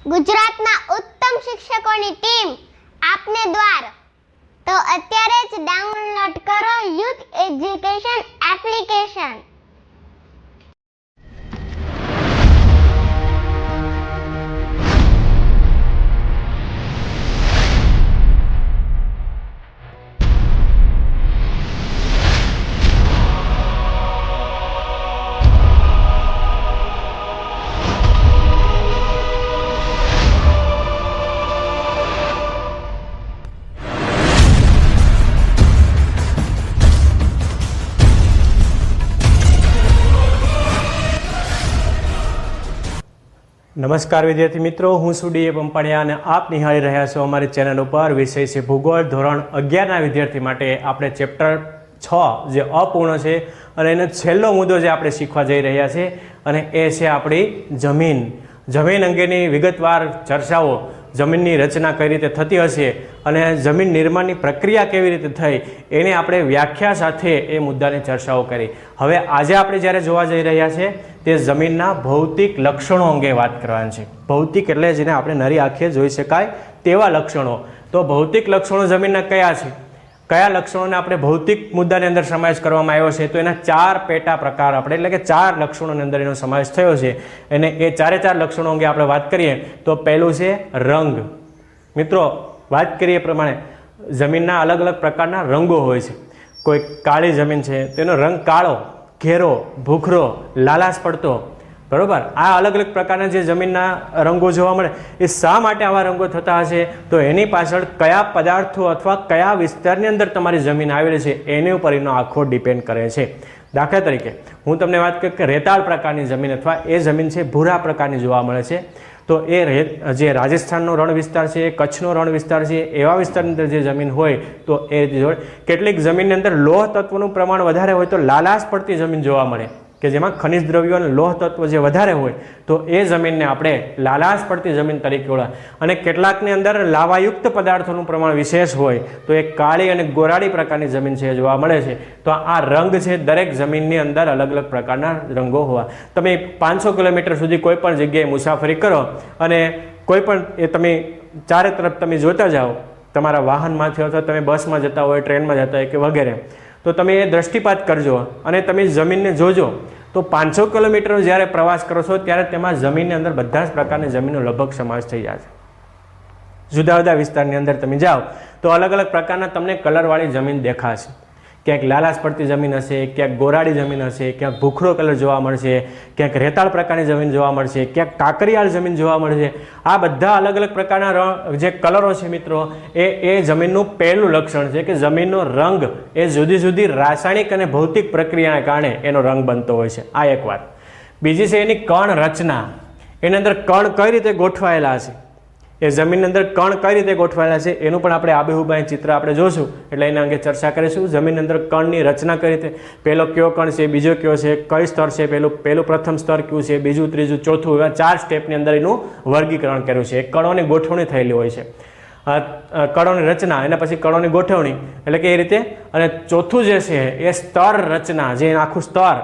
ગુજરાતના ઉત્તમ શિક્ષકોની ટીમ આપને દ્વાર। તો અત્યારે જ ડાઉનલોડ કરો યુથ એજ્યુકેશન એપ્લિકેશન। નમસ્કાર વિદ્યાર્થી મિત્રો, હું છું ડીએ પંપાણિયા અને આપ નિહાળી રહ્યા છો અમારી ચેનલ ઉપર। વિષય છે ભૂગોળ। ધોરણ 11ના વિદ્યાર્થી માટે આપણે ચેપ્ટર 6 જે અપૂર્ણ છે અને એનો છેલ્લો મુદ્દો જે આપણે શીખવા જઈ રહ્યા છે અને એ છે આપણી જમીન। જમીન અંગેની વિગતવાર ચર્ચાઓ, જમીનની રચના કઈ રીતે થતી હશે અને જમીન નિર્માણની પ્રક્રિયા કેવી રીતે થઈ એની આપણે વ્યાખ્યા સાથે એ મુદ્દાની ચર્ચાઓ કરી। હવે આજે આપણે જ્યારે જોવા જઈ રહ્યા છે તે જમીનના ભૌતિક લક્ષણો અંગે વાત કરવાની છે। ભૌતિક એટલે જેને આપણે નરી આંખે જોઈ શકાય તેવા લક્ષણો। તો ભૌતિક લક્ષણો જમીનના કયા છે, કયા લક્ષણોને આપણે ભૌતિક મુદ્દાની અંદર સમાવેશ કરવામાં આવ્યો છે? તો એના 4 પેટા પ્રકાર આપણે એટલે કે 4 લક્ષણોની અંદર એનો સમાવેશ થયો છે અને એ 4 લક્ષણો અંગે આપણે વાત કરીએ તો પહેલું છે રંગ। મિત્રો, વાત કરીએ પ્રમાણે જમીનના અલગ અલગ પ્રકારના રંગો હોય છે। કોઈ કાળી જમીન છે તેનો રંગ કાળો, ઘેરો, ભૂખરો, લાલાશ પડતો, બરોબર। આ અલગ અલગ પ્રકારના જે જમીનના રંગો જોવા મળે એ શા માટે આવા રંગો થતા હશે? તો એની પાછળ કયા પદાર્થો અથવા કયા વિસ્તારની અંદર તમારી જમીન આવેલી છે એની ઉપર એનો આખો ડિપેન્ડ કરે છે। દાખલા તરીકે હું તમને વાત કરું કે રેતાળ પ્રકારની જમીન અથવા એ જમીન છે ભૂરા પ્રકારની જોવા મળે છે, તો એ જે રાજસ્થાનનો રણ વિસ્તાર છે, કચ્છનો રણ વિસ્તાર છે, એવા વિસ્તારની અંદર જે જમીન હોય તો એ જોડે કેટલીક જમીનની અંદર લોહ તત્વનું પ્રમાણ વધારે હોય તો લાલાશ પડતી જમીન જોવા મળે કે જેમાં ખનિજ દ્રવ્યો અને લોહ તત્વ જે વધારે હોય તો એ જમીનને આપણે લાલાશ પડતી જમીન તરીકે ઓળખાય। અને કેટલાકની અંદર લાવાયુક્ત પદાર્થોનું પ્રમાણ વિશેષ હોય તો એ કાળી અને ગોરાળી પ્રકારની જમીન છે જોવા મળે છે। તો આ રંગ છે દરેક જમીનની અંદર અલગ અલગ પ્રકારના રંગો હોવા। તમે 500 કિલોમીટર સુધી કોઈ પણ જગ્યાએ મુસાફરી કરો અને કોઈ પણ એ તમે ચારે તરફ તમે જોતા જાઓ તમારા વાહનમાંથી અથવા તમે બસમાં જતા હોય, ટ્રેનમાં જતા હોય કે વગેરે, તો તમે એ દ્રષ્ટિપાત કરજો અને તમે જમીનને જોજો તો 500 કિલોમીટરનો જ્યારે પ્રવાસ કરો છો ત્યારે તેમાં જમીનની અંદર બધા જ પ્રકારની જમીનનો લગભગ સમાવેશ થઈ જાય છે। જુદા જુદા વિસ્તારની અંદર તમે જાઓ તો અલગ અલગ પ્રકારના તમને કલરવાળી જમીન દેખાશે। ક્યાંક લાલાશ પડતી જમીન હશે, ક્યાંક ગોરાળી જમીન હશે, ક્યાંક ભૂખરો કલર જોવા મળશે, ક્યાંક રેતાળ પ્રકારની જમીન જોવા મળશે, ક્યાંક કાંકરિયાળ જમીન જોવા મળશે। આ બધા અલગ અલગ પ્રકારના જે કલરો છે મિત્રો એ જમીનનું પહેલું લક્ષણ છે કે જમીનનો રંગ એ જુદી જુદી રાસાયણિક અને ભૌતિક પ્રક્રિયાને કારણે એનો રંગ બનતો હોય છે। આ એક વાત। બીજી છે એની કણ રચના। એની અંદર કણ કઈ રીતે ગોઠવાયેલા છે, એ જમીનની અંદર કણ કઈ રીતે ગોઠવાયેલા છે એનું પણ આપણે આબેહૂબ ચિત્ર આપણે જોશું એટલે એના અંગે ચર્ચા કરીશું। જમીનની અંદર કણની રચના કઈ રીતે, પહેલો કયો કણ છે, બીજો કયો છે, કઈ સ્તર છે, પહેલું પ્રથમ સ્તર કયું છે, બીજું, ત્રીજું, ચોથું, એવા 4 સ્ટેપની અંદર એનું વર્ગીકરણ કર્યું છે। કણોની ગોઠવણી થયેલી હોય છે, કણોની રચના, એના પછી કણોની ગોઠવણી એટલે કે એ રીતે, અને ચોથું જે છે એ સ્તર રચના, જે આખું સ્તર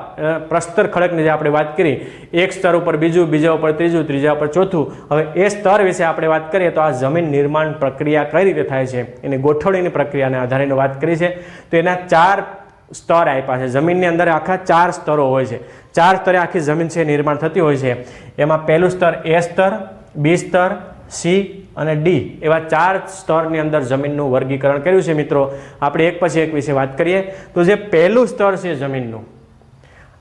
પ્રસ્તર ખડકની જે આપણે વાત કરી, એક સ્તર ઉપર બીજું, બીજા ઉપર ત્રીજું, ત્રીજા ઉપર ચોથું। હવે એ સ્તર વિશે આપણે વાત કરીએ તો આ જમીન નિર્માણ પ્રક્રિયા કઈ રીતે થાય છે એની ગોઠવણીની પ્રક્રિયાને આધારે વાત કરી છે। તો એના 4 સ્તર આપ્યા છે। જમીનની અંદર આખા 4 સ્તરો હોય છે। 4 સ્તરે આખી જમીન છે નિર્માણ થતી હોય છે। એમાં પહેલું સ્તર એ સ્તર, બી સ્તર, સી અને ડી, એવા 4 સ્તરની અંદર જમીનનું વર્ગીકરણ કર્યું છે। મિત્રો, આપણે એક પછી એક વિશે વાત કરીએ તો જે પહેલું સ્તર છે જમીનનું,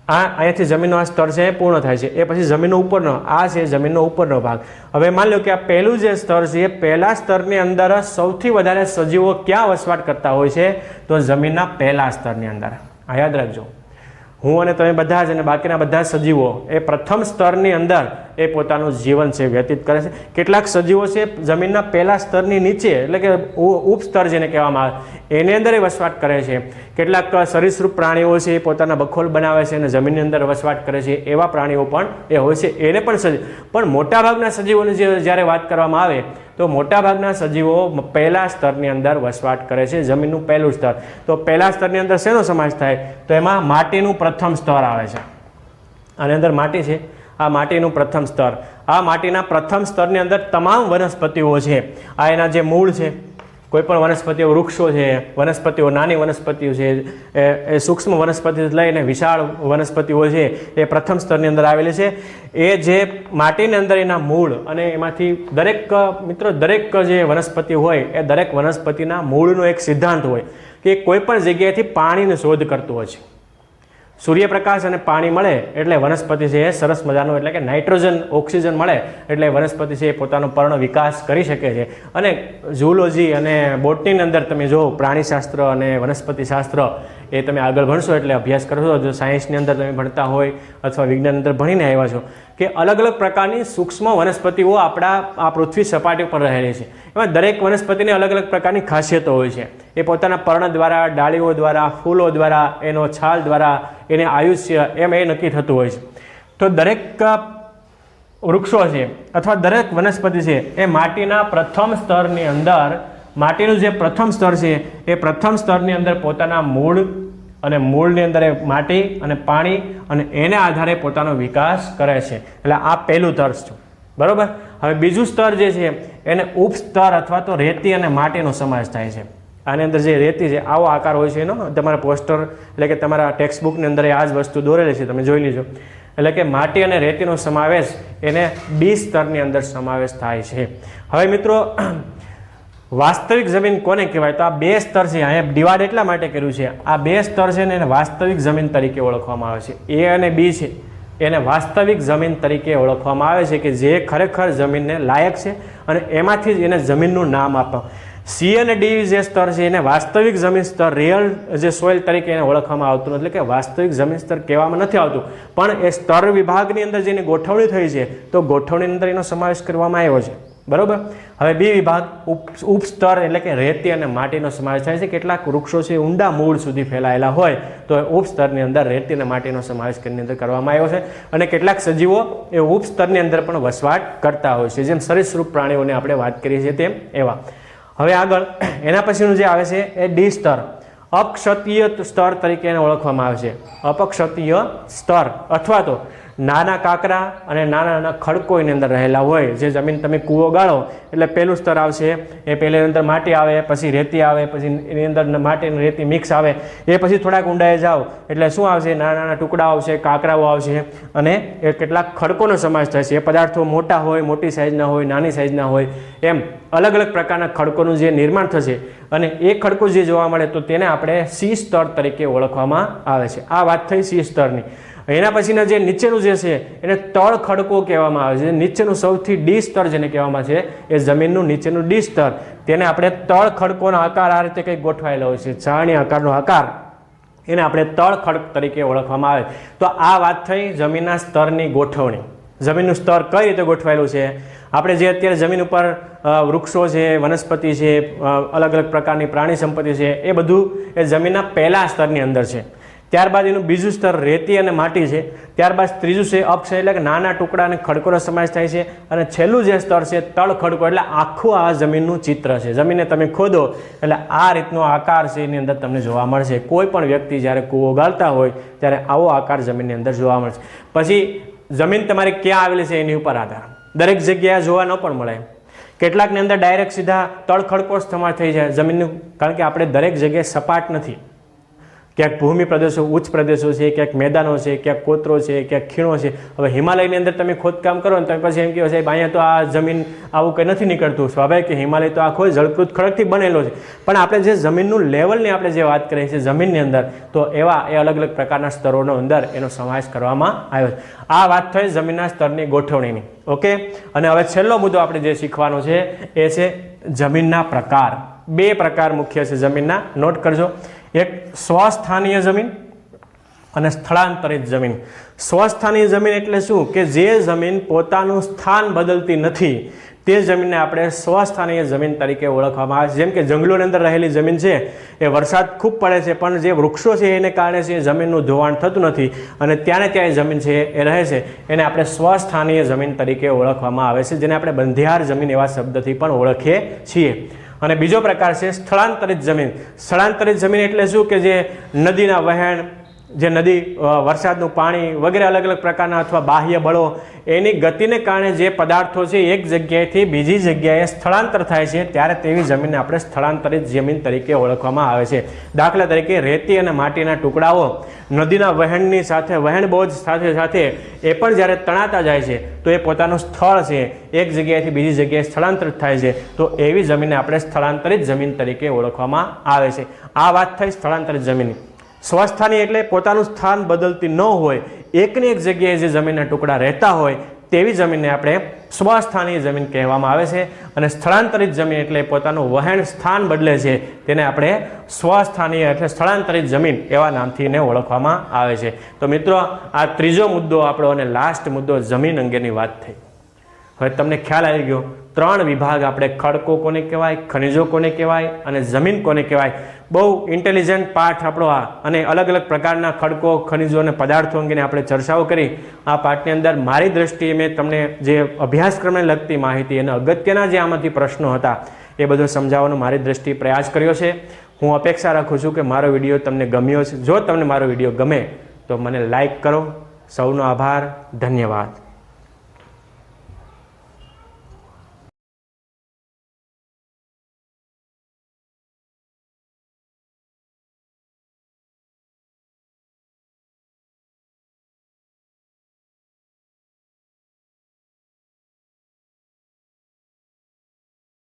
અહીંયાથી જમીનનો આ સ્તર છે એ પૂર્ણ થાય છે। એ પછી જમીનનો ઉપરનો, આ છે જમીનનો ઉપરનો ભાગ। હવે માની લો કે આ પહેલું જે સ્તર છે એ પહેલા સ્તરની અંદર સૌથી વધારે સજીવો ક્યાં વસવાટ કરતા હોય છે? તો જમીનના પહેલા સ્તરની અંદર। આ યાદ રાખજો, હું અને તમે બધા જ અને બાકીના બધા સજીવો એ પ્રથમ સ્તરની અંદર એ પોતાનું જીવન છે વ્યતીત કરે છે। કેટલાક સજીવો છે જમીનના પહેલા સ્તરની નીચે એટલે કે ઉપસ્તર જેને કહેવામાં આવે એની અંદર એ વસવાટ કરે છે। કેટલાક સરીસૃપ પ્રાણીઓ છે એ પોતાના બખોલ બનાવે છે અને જમીનની અંદર વસવાટ કરે છે, એવા પ્રાણીઓ પણ એ હોય છે, એને પણ મોટાભાગના સજીવોની જ્યારે વાત કરવામાં આવે તો મોટાભાગના સજીવો પહેલા સ્તરની અંદર વસવાટ કરે છે, જમીનનું પહેલું સ્તર। તો પહેલા સ્તરની અંદર શેનો સમાવેશ થાય? તો એમાં માટીનું પ્રથમ સ્તર આવે છે। આની અંદર માટી છે, આ માટીનું પ્રથમ સ્તર। આ માટીના પ્રથમ સ્તરની અંદર તમામ વનસ્પતિઓ છે, આ એના જે મૂળ છે, કોઈ પણ વનસ્પતિઓ, વૃક્ષો છે, વનસ્પતિઓ, નાની વનસ્પતિઓ છે, એ સૂક્ષ્મ વનસ્પતિથી લઈને વિશાળ વનસ્પતિઓ છે, એ પ્રથમ સ્તરની અંદર આવેલી છે. એ જે માટીની અંદર એના મૂળ અને એમાંથી દરેક મિત્રો દરેક જે વનસ્પતિ હોય એ દરેક વનસ્પતિના મૂળનો એક સિદ્ધાંત હોય કે કોઈ પણ જગ્યાએથી પાણીની શોધ કરતું હોય છે. સૂર્યપ્રકાશ અને પાણી મળે એટલે વનસ્પતિ છે એ સરસ મજાનો, એટલે કે નાઇટ્રોજન ઓક્સિજન મળે એટલે વનસ્પતિ છે એ પોતાનો પર્ણ વિકાસ કરી શકે છે. અને ઝૂલોજી અને બોટનીની અંદર તમે જો પ્રાણીશાસ્ત્ર અને વનસ્પતિશાસ્ત્ર એ તમે આગળ ભણશો એટલે અભ્યાસ કરશો, જો સાયન્સની અંદર તમે ભણતા હોય અથવા વિજ્ઞાનની અંદર ભણીને આવ્યા છો કે અલગ અલગ પ્રકારની સૂક્ષ્મ વનસ્પતિઓ આપણા આ પૃથ્વી સપાટી પર રહેલી છે. એમાં દરેક વનસ્પતિની અલગ અલગ પ્રકારની ખાસિયતો હોય છે. એ પોતાના પર્ણ દ્વારા, ડાળીઓ દ્વારા, ફૂલો દ્વારા, એનો છાલ દ્વારા, એને આયુષ્ય એમ એ નક્કી થતું હોય છે. તો દરેક વૃક્ષો છે અથવા દરેક વનસ્પતિ છે એ માટીના પ્રથમ સ્તરની અંદર, માટીનું જે પ્રથમ સ્તર છે એ પ્રથમ સ્તરની અંદર પોતાના મૂળ અને મૂળની અંદર એ માટી અને પાણી અને એને આધારે પોતાનો વિકાસ કરે છે. એટલે આ પહેલું સ્તર છે, બરાબર. હવે બીજું સ્તર જે છે એને ઉપસ્તર અથવા તો રેતી અને માટીનો સમાવેશ થાય છે. આની અંદર જે રેતી છે આવો આકાર હોય છે એનો, તમારા પોસ્ટર એટલે કે તમારા ટેક્સ્ટ બુકની અંદર આ જ વસ્તુ દોરેલી છે, તમે જોઈ લીજો. એટલે કે માટી અને રેતીનો સમાવેશ એને બી સ્તરની અંદર સમાવેશ થાય છે. હવે મિત્રો વાસ્તવિક જમીન કોને કહેવાય? તો આ બે સ્તર છે, અહીંયા ડિવાઇડ એટલા માટે કર્યું છે. આ બે સ્તર છે ને એને વાસ્તવિક જમીન તરીકે ઓળખવામાં આવે છે. એ અને બી છે એને વાસ્તવિક જમીન તરીકે ઓળખવામાં આવે છે કે જે ખરેખર જમીનને લાયક છે અને એમાંથી જ એને જમીનનું નામ આપો. સી અને ડી જે સ્તર છે એને વાસ્તવિક જમીન સ્તર, રિયલ જે સોઇલ તરીકે એને ઓળખવામાં આવતું નથી, એટલે કે વાસ્તવિક જમીન સ્તર કહેવામાં નથી આવતું, પણ એ સ્તર વિભાગની અંદર જેની ગોઠવણી થઈ છે તો ગોઠવણીની અંદર એનો સમાવેશ કરવામાં આવ્યો છે, બરોબર. હવે બી વિભાગ ઉપસ્તર એટલે કે રેતી અને માટીનો સમાવેશ થાય છે. કેટલાક વૃક્ષો છે ઊંડા મૂળ સુધી ફેલાયેલા હોય તો ઉપસ્તરની અંદર રેતી અને માટીનો સમાવેશ કરીને અંદર કરવામાં આવ્યો છે. અને કેટલાક સજીવો એ ઉપસ્તરની અંદર પણ વસવાટ કરતા હોય છે, જેમ સરીસૃપ પ્રાણીઓને આપણે વાત કરીએ છીએ તેમ એવા. હવે આગળ એના પછીનું જે આવે છે એ ડી સ્તર, અપક્ષતીય સ્તર તરીકે એને ઓળખવામાં આવે છે. અપક્ષતીય સ્તર અથવા તો નાના કાંકરા અને નાના નાના ખડકો એની અંદર રહેલા હોય. જે જમીન તમે કૂવો ગાળો એટલે પહેલું સ્તર આવશે, એ પહેલી અંદર માટી આવે, પછી રેતી આવે, પછી એની અંદર માટી અને રેતી મિક્સ આવે, એ પછી થોડાક ઊંડાએ જાઓ એટલે શું આવશે? નાના નાના ટુકડાઓ આવશે, કાંકરાઓ આવશે અને એ કેટલાક ખડકોનો સમાવેશ થાય છે. એ પદાર્થો મોટા હોય, મોટી સાઇઝના હોય, નાની સાઇઝના હોય, એમ અલગ અલગ પ્રકારના ખડકોનું જે નિર્માણ થશે અને એ ખડકો જે જોવા મળે તો તેને આપણે સી સ્તર તરીકે ઓળખવામાં આવે છે. આ વાત થઈ સી સ્તરની. એના પછીના જે નીચેનું જે છે એને તળ ખડકો કહેવામાં આવે છે. નીચેનું સૌથી ડી સ્તર જેને કહેવામાં છે એ જમીનનું નીચેનું ડી સ્તર, તેને આપણે તળ ખડકોનો આકાર આ રીતે કંઈક ગોઠવાયેલો હોય છે, ચારણી આકારનો આકાર, એને આપણે તળ ખડક તરીકે ઓળખવામાં આવે. તો આ વાત થઈ જમીનના સ્તરની ગોઠવણી. જમીનનું સ્તર કઈ રીતે ગોઠવાયેલું છે? આપણે જે અત્યારે જમીન ઉપર વૃક્ષો છે, વનસ્પતિ છે, અલગ અલગ પ્રકારની પ્રાણી સંપત્તિ છે, એ બધું એ જમીનના પહેલા સ્તરની અંદર છે. ત્યારબાદ એનું બીજું સ્તર રેતી અને માટી છે. ત્યારબાદ ત્રીજું છે અક્ષ એટલે કે નાના ટુકડા અને ખડકોનો સમાવેશ થાય છે. અને છેલ્લું જે સ્તર છે તળ ખડકો, એટલે આખું આ જમીનનું ચિત્ર છે. જમીનને તમે ખોદો એટલે આ રીતનો આકાર છે એની અંદર તમને જોવા મળશે. કોઈ પણ વ્યક્તિ જ્યારે કૂવો ગાળતા હોય ત્યારે આવો આકાર જમીનની અંદર જોવા મળશે. પછી જમીન તમારી ક્યાં આવેલી છે એની ઉપર આધાર, દરેક જગ્યાએ જોવા ન પણ મળે. કેટલાકની અંદર ડાયરેક્ટ સીધા તળ ખડકો જ સમાવેશ થઈ જાય જમીનનું, કારણ કે આપણે દરેક જગ્યાએ સપાટ નથી. ક્યાંક ભૂમિ પ્રદેશો, ઉચ્ચ પ્રદેશો છે, ક્યાંક મેદાનો છે, ક્યાંક કોતરો છે, ક્યાંક ખીણો છે. હવે હિમાલયની અંદર તમે ખોદકામ કરો ને તમે પછી એમ કહો સાહેબ અહીંયા તો આ જમીન આવું કંઈ નથી નીકળતું. સ્વાભાવિક કે હિમાલય તો આખો જળકૃત ખડકથી બનેલો છે, પણ આપણે જે જમીનનું લેવલની આપણે જે વાત કરીએ છીએ જમીનની અંદર, તો એવા એ અલગ અલગ પ્રકારના સ્તરોનો અંદર એનો સમાવેશ કરવામાં આવ્યો છે. આ વાત થઈ જમીનના સ્તરની ગોઠવણીની, ઓકે. અને હવે છેલ્લો મુદ્દો આપણે જે શીખવાનો છે એ છે જમીનના પ્રકાર. બે પ્રકાર મુખ્ય છે જમીનના, નોટ કરજો. એક સ્વસ્થાનીય જમીન અને સ્થળાંતરિત જમીન. સ્વસ્થાનીય જમીન એટલે શું? કે જે જમીન પોતાનું સ્થાન બદલતી નથી તે જમીનને આપણે સ્વસ્થાનીય જમીન તરીકે ઓળખવામાં આવે છે. જેમ કે જંગલોની અંદર રહેલી જમીન છે એ વરસાદ ખૂબ પડે છે પણ જે વૃક્ષો છે એને કારણે છે જમીનનું ધોવાણ થતું નથી અને ત્યાં જમીન છે એ રહે છે. એને આપણે સ્વસ્થાનીય જમીન તરીકે ઓળખવામાં આવે છે, જેને આપણે બંધિયાર જમીન એવા શબ્દથી પણ ઓળખીએ છીએ. અને બીજો પ્રકાર છે સ્થળાંતરિત જમીન. સ્થળાંતરિત જમીન એટલે શું? કે જે નદીના વહેણ જે નદી વરસાદનું પાણી વગેરે અલગ અલગ પ્રકારના અથવા બાહ્ય બળો એની ગતિને કારણે જે પદાર્થો છે એક જગ્યાએથી બીજી જગ્યાએ સ્થળાંતર થાય છે ત્યારે તેવી જમીનને આપણે સ્થળાંતરિત જમીન તરીકે ઓળખવામાં આવે છે. દાખલા તરીકે રેતી અને માટીના ટુકડાઓ નદીના વહેણની સાથે વહેણ બોજ સાથે સાથે એ પણ જ્યારે તણાતા જાય છે તો એ પોતાનું સ્થળ છે એક જગ્યાએથી બીજી જગ્યાએ સ્થળાંતરિત થાય છે તો એવી જમીનને આપણે સ્થળાંતરિત જમીન તરીકે ઓળખવામાં આવે છે. આ વાત થઈ સ્થળાંતરિત જમીન. સ્વસ્થાની એટલે પોતાનું સ્થાન બદલતી ન હોય, એકની એક જગ્યાએ જે જમીનના ટુકડા રહેતા હોય તેવી જમીનને આપણે સ્વસ્થાનીય જમીન કહેવામાં આવે છે. અને સ્થળાંતરિત જમીન એટલે પોતાનું વહેણ સ્થાન બદલે છે તેને આપણે સ્વસ્થાનીય એટલે સ્થળાંતરિત જમીન એવા નામથી એને ઓળખવામાં આવે છે. તો મિત્રો, આ ત્રીજો મુદ્દો આપણો અને લાસ્ટ મુદ્દો જમીન અંગેની વાત થઈ. હવે તમને ખ્યાલ આવી ગયો 3 વિભાગ આપણે ખડકો કોને કહેવાય, ખનિજો કોને કહેવાય અને જમીન કોને કહેવાય. બહુ ઇન્ટેલિજન્ટ પાઠ આપણો આ, અને અલગ અલગ પ્રકારના ખડકો ખનિજો અને પદાર્થો અંગેની આપણે ચર્ચાઓ કરી. આ પાઠની અંદર મારી દ્રષ્ટિએ મેં તમને જે અભ્યાસક્રમને લગતી માહિતી અને અગત્યના જે આમાંથી પ્રશ્નો હતા એ બધું સમજાવવાનો મારી દ્રષ્ટિએ પ્રયાસ કર્યો છે. હું અપેક્ષા રાખું છું કે મારો વિડીયો તમને ગમ્યો છે. જો તમને મારો વિડીયો ગમે તો મને લાઈક કરો. સૌનો આભાર. ધન્યવાદ.